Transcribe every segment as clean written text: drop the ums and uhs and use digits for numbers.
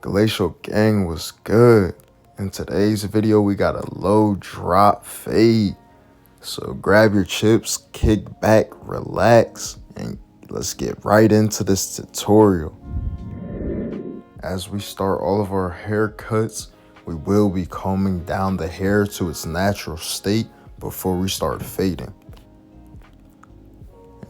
Glacial Gang was good. In today's video, we got a low drop fade. So grab your chips, kick back, relax, and let's get right into this tutorial. As we start all of our haircuts, we will be combing down the hair to its natural state before we start fading.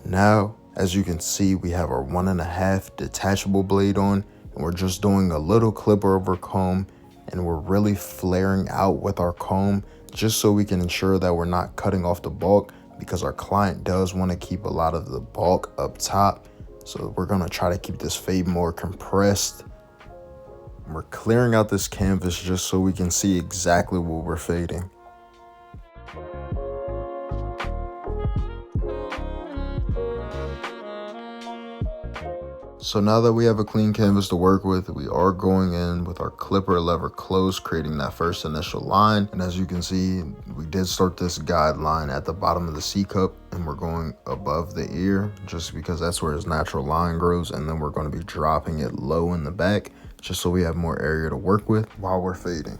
Now, as you can see, we have our 1.5 detachable blade on, and we're just doing a little clipper over comb, and we're really flaring out with our comb just so we can ensure that we're not cutting off the bulk, because our client does want to keep a lot of the bulk up top. So we're going to try to keep this fade more compressed. We're clearing out this canvas just so we can see exactly what we're fading. So now that we have a clean canvas to work with, we are going in with our clipper lever close, creating that first initial line. And as you can see, we did start this guideline at the bottom of the C cup, and we're going above the ear just because that's where his natural line grows. And then we're going to be dropping it low in the back just so we have more area to work with while we're fading.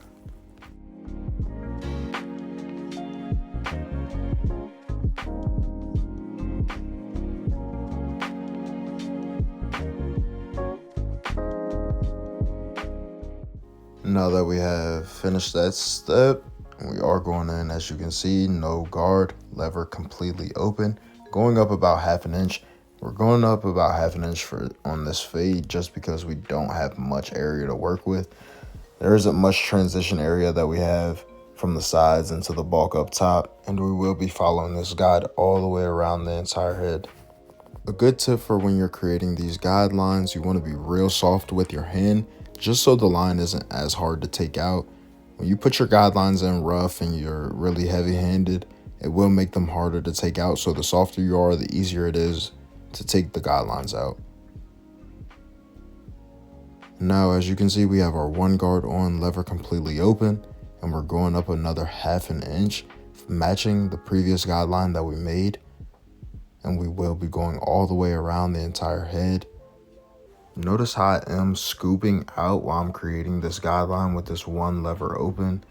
Now that we have finished that step, we are going in, as you can see, no guard, lever completely open, going up about 1/2 inch. We're going up about 1/2 inch on this fade just because we don't have much area to work with. There isn't much transition area that we have from the sides into the bulk up top, and we will be following this guide all the way around the entire head. A good tip for when you're creating these guidelines, you want to be real soft with your hand, just so the line isn't as hard to take out. When you put your guidelines in rough and you're really heavy-handed, it will make them harder to take out. So the softer you are, the easier it is to take the guidelines out. Now, as you can see, we have our one guard on, lever completely open, and we're going up another 1/2 inch, matching the previous guideline that we made. And we will be going all the way around the entire head. Notice how I am scooping out while I'm creating this guideline with this one lever open.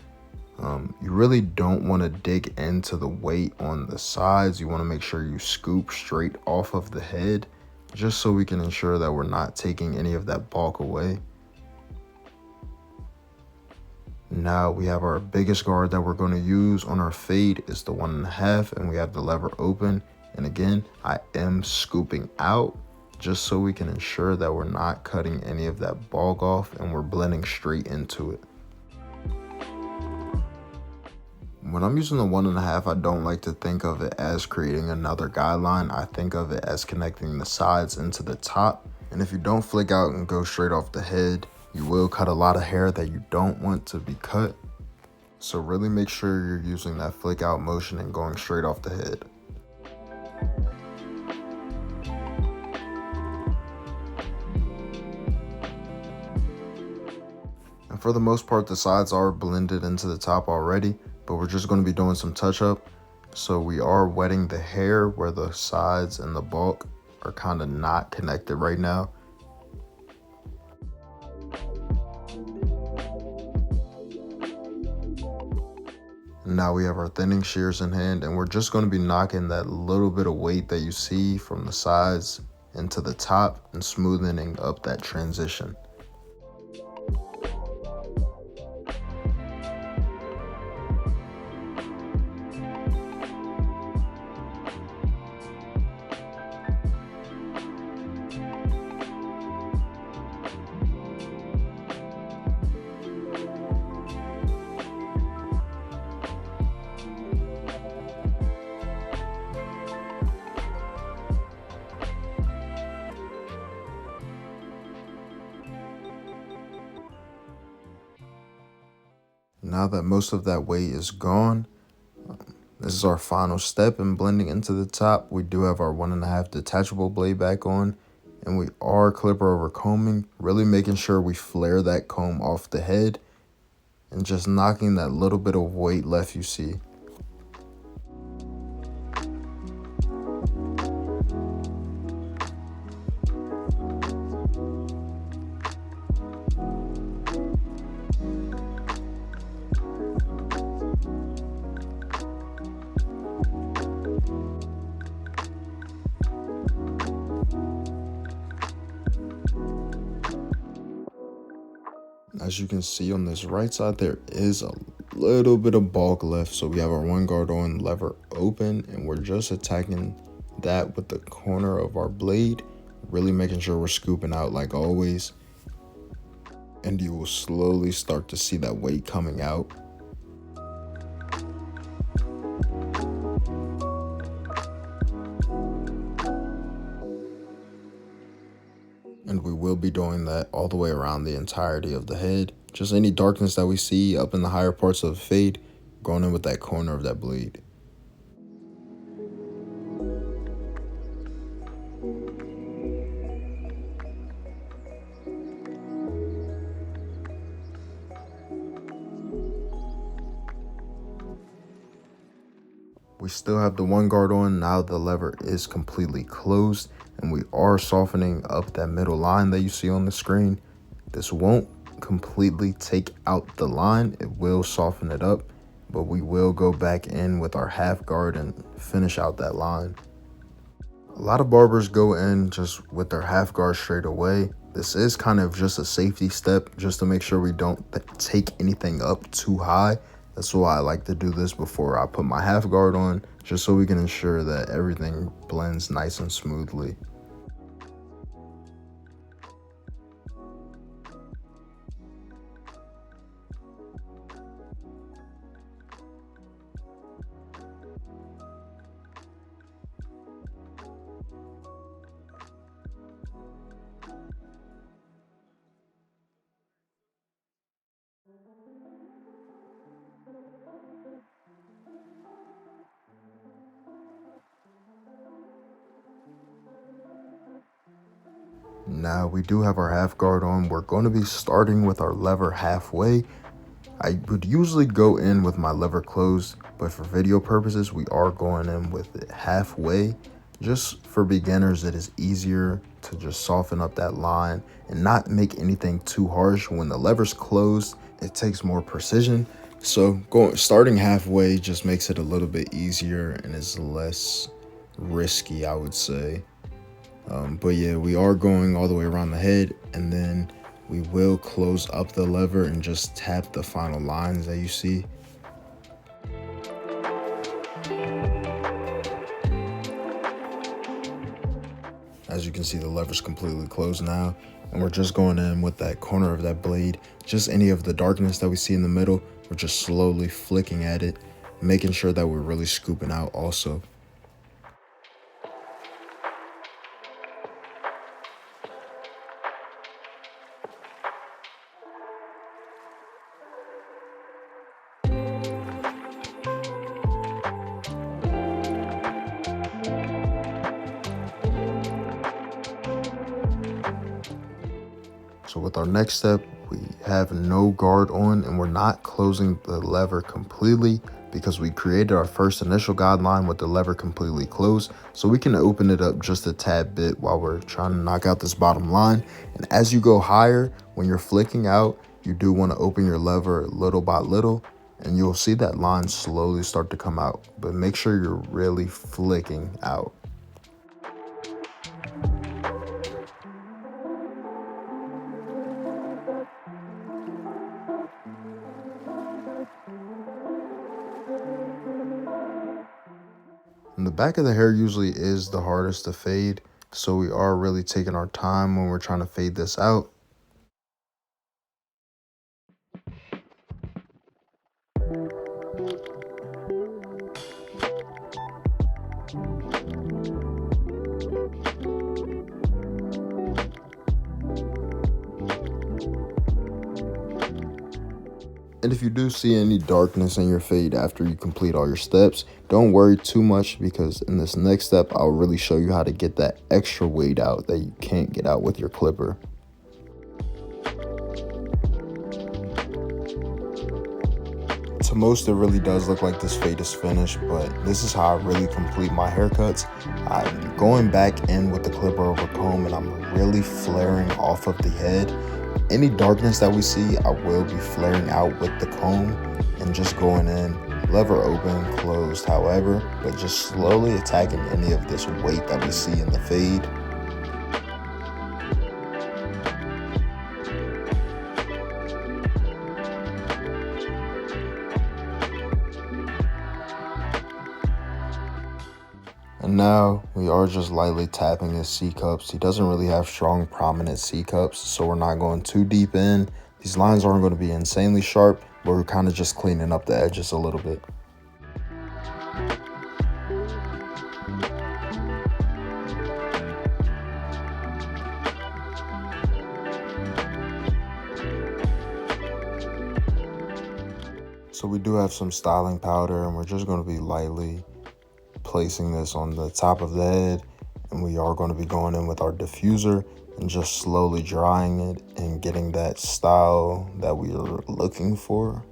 You really don't want to dig into the weight on the sides. You want to make sure you scoop straight off of the head, just so we can ensure that we're not taking any of that bulk away. Now we have our biggest guard that we're going to use on our fade is the 1.5, and we have the lever open. And again, I am scooping out just so we can ensure that we're not cutting any of that bulk off and we're blending straight into it. When I'm using the 1.5, I don't like to think of it as creating another guideline. I think of it as connecting the sides into the top. And if you don't flick out and go straight off the head, you will cut a lot of hair that you don't want to be cut. So really make sure you're using that flick out motion and going straight off the head. And for the most part, the sides are blended into the top already, but we're just going to be doing some touch up. So we are wetting the hair where the sides and the bulk are kind of not connected right now. And now we have our thinning shears in hand, and we're just going to be knocking that little bit of weight that you see from the sides into the top and smoothing up that transition. Now that most of that weight is gone, this is our final step in blending into the top. We do have our 1.5 detachable blade back on, and we are clipper over combing, really making sure we flare that comb off the head and just knocking that little bit of weight left you see. As you can see on this right side, there is a little bit of bulk left. So we have our one guard on, lever open, and we're just attacking that with the corner of our blade, really making sure we're scooping out like always. And you will slowly start to see that weight coming out. And we will be doing that all the way around the entirety of the head. Just any darkness that we see up in the higher parts of the fade, going in with that corner of that blade. We still have the one guard on. Now the lever is completely closed and we are softening up that middle line that you see on the screen. This won't completely take out the line. It will soften it up, but we will go back in with our half guard and finish out that line. A lot of barbers go in just with their half guard straight away. This is kind of just a safety step just to make sure we don't take anything up too high. That's why I like to do this before I put my half guard on, just so we can ensure that everything blends nice and smoothly. Now we do have our half guard on. We're going to be starting with our lever halfway. I would usually go in with my lever closed, but for video purposes, we are going in with it halfway. Just for beginners, it is easier to just soften up that line and not make anything too harsh. When the lever's closed, it takes more precision. So starting halfway just makes it a little bit easier and is less risky, I would say. But yeah, we are going all the way around the head, and then we will close up the lever and just tap the final lines that you see. As you can see, the lever's completely closed now, and we're just going in with that corner of that blade. Just any of the darkness that we see in the middle, we're just slowly flicking at it, making sure that we're really scooping out also. So with our next step, we have no guard on and we're not closing the lever completely because we created our first initial guideline with the lever completely closed. So we can open it up just a tad bit while we're trying to knock out this bottom line. And as you go higher, when you're flicking out, you do want to open your lever little by little and you'll see that line slowly start to come out. But make sure you're really flicking out. And the back of the hair usually is the hardest to fade, so we are really taking our time when we're trying to fade this out. And if you do see any darkness in your fade after you complete all your steps, don't worry too much because in this next step, I'll really show you how to get that extra weight out that you can't get out with your clipper. To most, it really does look like this fade is finished, but this is how I really complete my haircuts. I'm going back in with the clipper over comb and I'm really flaring off of the head. Any darkness that we see, I will be flaring out with the comb and just going in, lever open, closed, however, but just slowly attacking any of this weight that we see in the fade. And now we are just lightly tapping his C cups. He doesn't really have strong, prominent C cups, so we're not going too deep in. These lines aren't going to be insanely sharp, but we're kind of just cleaning up the edges a little bit. So we do have some styling powder, and we're just going to be lightly placing this on the top of the head, and we are going to be going in with our diffuser and just slowly drying it and getting that style that we are looking for.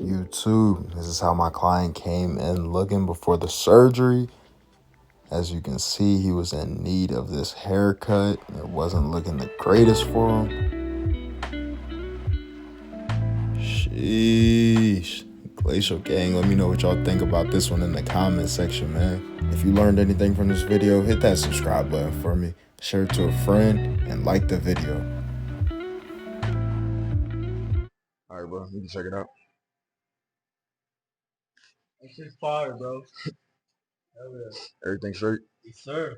YouTube, this is how my client came in looking before the surgery. As you can see, he was in need of this haircut. It wasn't looking the greatest for him. Sheesh. Glacial Gang, let me know what y'all think about this one in the comment section, man. If you learned anything from this video, hit that subscribe button for me, share it to a friend, and like the video. All right, bro, you can check it out. That shit's fire, bro. Hell yeah. Everything straight? Yes, sir.